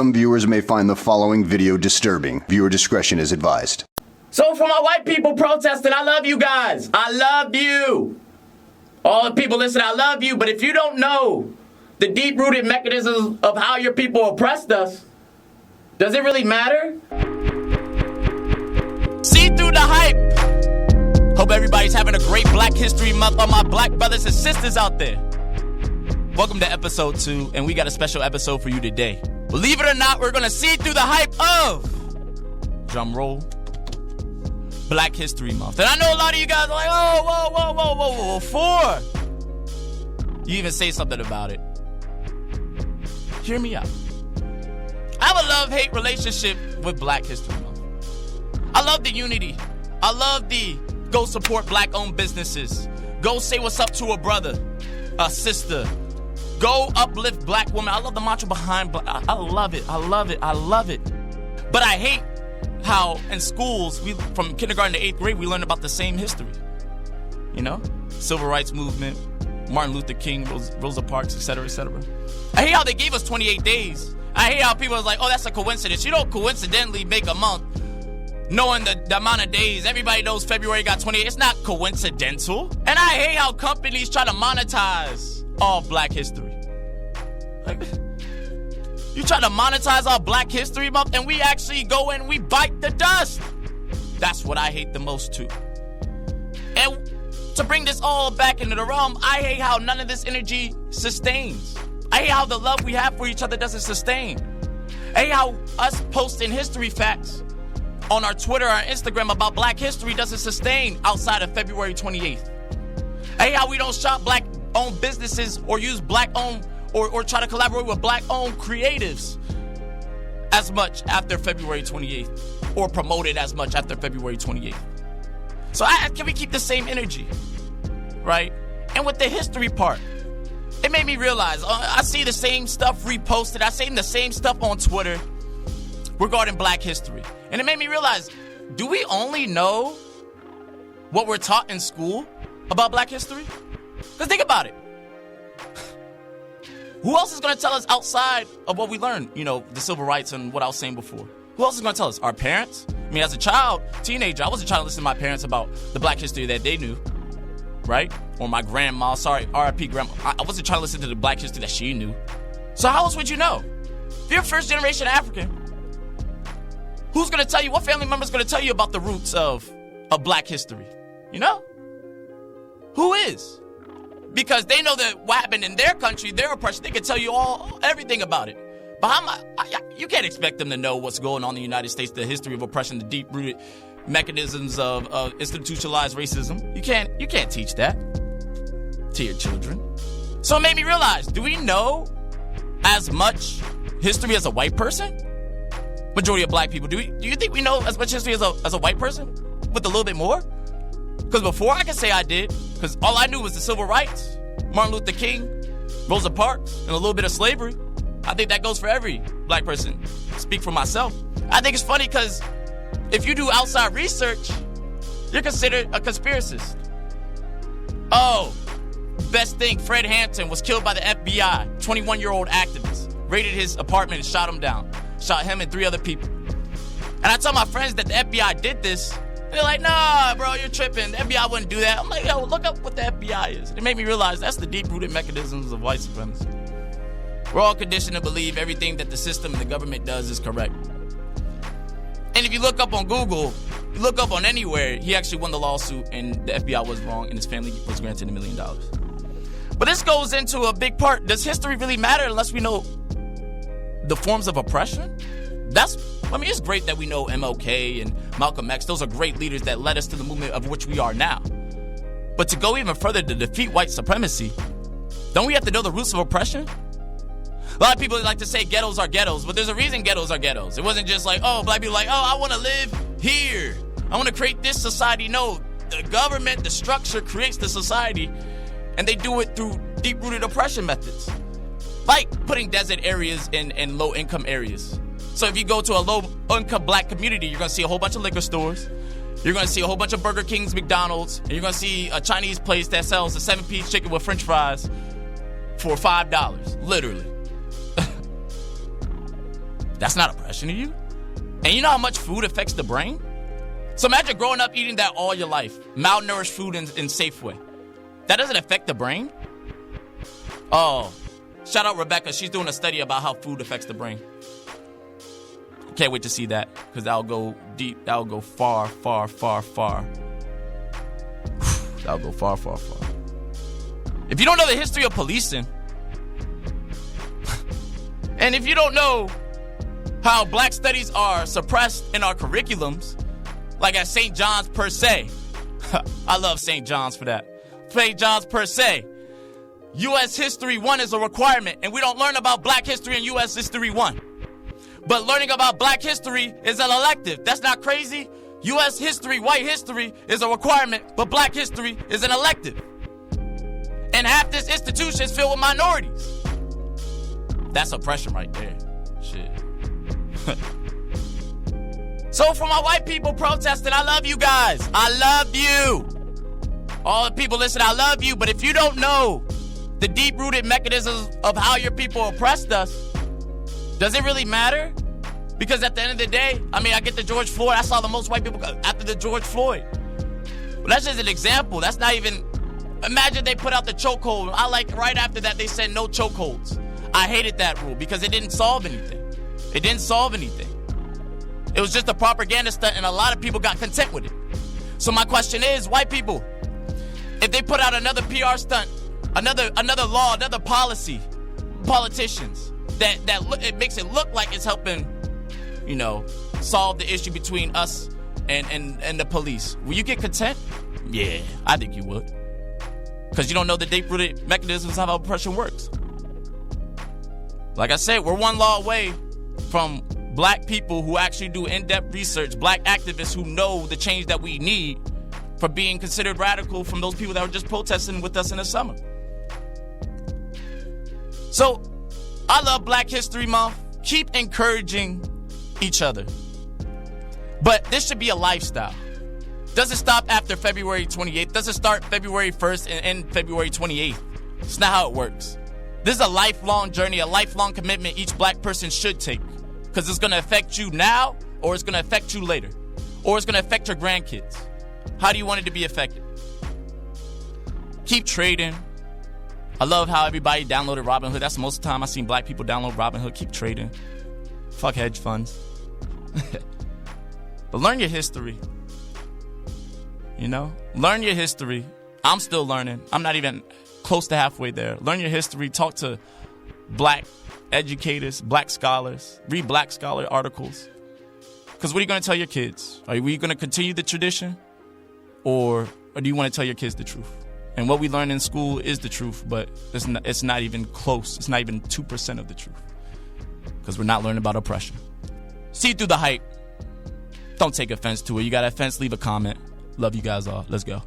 Some viewers may find the following video disturbing. Viewer discretion is advised. So for my white people protesting, I love you guys. I love you. All the people listening, I love you. But if you don't know the deep-rooted mechanisms of how your people oppressed us, does it really matter? See through the hype. Hope everybody's having a great Black History Month. All my black brothers and sisters out there. Welcome to episode 2, and we got a special episode for you today. Believe it or not, we're going to see through the hype of, drum roll, Black History Month. And I know a lot of you guys are like, whoa, 4. You even say something about it. Hear me out. I have a love-hate relationship with Black History Month. I love the unity. I love the go support black-owned businesses. Go say what's up to a brother, a sister. Go uplift black women. I love the mantra behind black. I love it. I love it. I love it. But I hate how in schools, from kindergarten to 8th grade, we learn about the same history. You know? Civil rights movement, Martin Luther King, Rosa Parks, etc., etc. I hate how they gave us 28 days. I hate how people are like, oh, that's a coincidence. You don't coincidentally make a month knowing the amount of days. Everybody knows February got 28. It's not coincidental. And I hate how companies try to monetize all black history. Like, you try to monetize our Black History Month and we actually go and we bite the dust. That's what I hate the most too. And to bring this all back into the realm, I hate how none of this energy sustains. I hate how the love we have for each other doesn't sustain. I hate how us posting history facts on our Twitter or Instagram about black history doesn't sustain outside of February 28th. I hate how we don't shop black-owned businesses or use black-owned or try to collaborate with black-owned creatives as much after February 28th or promote it as much after February 28th. So can we keep the same energy, right? And with the history part, it made me realize, I see the same stuff reposted. I see the same stuff on Twitter regarding black history. And it made me realize, do we only know what we're taught in school about black history? Because think about it. Who else is going to tell us outside of what we learned, you know, the civil rights and what I was saying before? Who else is going to tell us? Our parents? I mean, as a child, teenager, I wasn't trying to listen to my parents about the black history that they knew, right? Or my grandma, RIP grandma. I wasn't trying to listen to the black history that she knew. So how else would you know? If you're first generation African, who's going to tell you, what family member is going to tell you about the roots of black history? You know? Who is? Because they know that what happened in their country, their oppression, they can tell you everything about it. But you can't expect them to know what's going on in the United States, the history of oppression, the deep-rooted mechanisms of institutionalized racism. You can't teach that to your children. So it made me realize, do we know as much history as a white person? Majority of black people, do you think we know as much history as a white person? With a little bit more? Because before I can say I did, because all I knew was the civil rights, Martin Luther King, Rosa Parks, and a little bit of slavery. I think that goes for every black person. Speak for myself. I think it's funny because if you do outside research, you're considered a conspiracist. Oh, best thing, Fred Hampton was killed by the FBI, 21-year-old activist, raided his apartment and shot him down. Shot him and 3 other people. And I tell my friends that the FBI did this. They're like, nah, bro, you're tripping. The FBI wouldn't do that. I'm like, yo, look up what the FBI is. It made me realize that's the deep-rooted mechanisms of white supremacy. We're all conditioned to believe everything that the system and the government does is correct. And if you look up on Google, you look up on anywhere, he actually won the lawsuit and the FBI was wrong and his family was granted $1 million. But this goes into a big part. Does history really matter unless we know the forms of oppression? It's great that we know MLK and Malcolm X. Those are great leaders that led us to the movement of which we are now. But to go even further to defeat white supremacy, don't we have to know the roots of oppression? A lot of people like to say ghettos are ghettos, but there's a reason ghettos are ghettos. It wasn't just like, oh, black people like, oh, I want to live here. I want to create this society. No, the government, the structure creates the society, and they do it through deep-rooted oppression methods. Like putting desert areas in low-income areas. So if you go to a low-income black community, you're going to see a whole bunch of liquor stores. You're going to see a whole bunch of Burger Kings, McDonald's, and you're going to see a Chinese place that sells a 7-piece chicken with french fries for $5, literally. That's not oppression to you? And you know how much food affects the brain? So imagine growing up eating that all your life. Malnourished food in Safeway. That doesn't affect the brain? Oh, shout out Rebecca. She's doing a study about how food affects the brain. Can't wait to see that, because that'll go deep. That'll go far, far, far, far. That'll go far, far, far. If you don't know the history of policing, and if you don't know how black studies are suppressed in our curriculums, like at St. John's per se. I love St. John's for that. St. John's per se. U.S. History 1 is a requirement, and we don't learn about black history in U.S. History 1. But learning about black history is an elective. That's not crazy. U.S. history, white history is a requirement, but black history is an elective. And half this institution is filled with minorities. That's oppression right there. Shit. So for my white people protesting, I love you guys. I love you. All the people listen, I love you. But if you don't know the deep-rooted mechanisms of how your people oppressed us, does it really matter? Because at the end of the day, I mean, I get the George Floyd. I saw the most white people after the George Floyd. But that's just an example. That's not even... Imagine they put out the chokehold. I like right after that they said no chokeholds. I hated that rule because it didn't solve anything. It didn't solve anything. It was just a propaganda stunt, and a lot of people got content with it. So my question is, white people, if they put out another PR stunt, another law, another policy, politicians, that it makes it look like it's helping, you know, solve the issue between us and the police, will you get content? Yeah, I think you would. Because you don't know the deep-rooted mechanisms of how oppression works. Like I said, we're one law away from black people who actually do in-depth research, black activists who know the change that we need for being considered radical from those people that were just protesting with us in the summer. So, I love Black History Month. Keep encouraging each other. But this should be a lifestyle. Doesn't stop after February 28th. Doesn't start February 1st and end February 28th. It's not how it works. This is a lifelong journey, a lifelong commitment each black person should take. Because it's going to affect you now, or it's going to affect you later. Or it's going to affect your grandkids. How do you want it to be affected? Keep trading. I love how everybody downloaded Robinhood. That's most of the time I've seen black people download Robinhood. Keep trading. Fuck hedge funds. But learn your history. You know? Learn your history. I'm still learning. I'm not even close to halfway there. Learn your history. Talk to black educators, black scholars. Read black scholar articles. Because what are you going to tell your kids? Are you going to continue the tradition? Or do you want to tell your kids the truth? And what we learn in school is the truth, but it's not even close. It's not even 2% of the truth. Because we're not learning about oppression. See through the hype. Don't take offense to it. You got offense, leave a comment. Love you guys all. Let's go.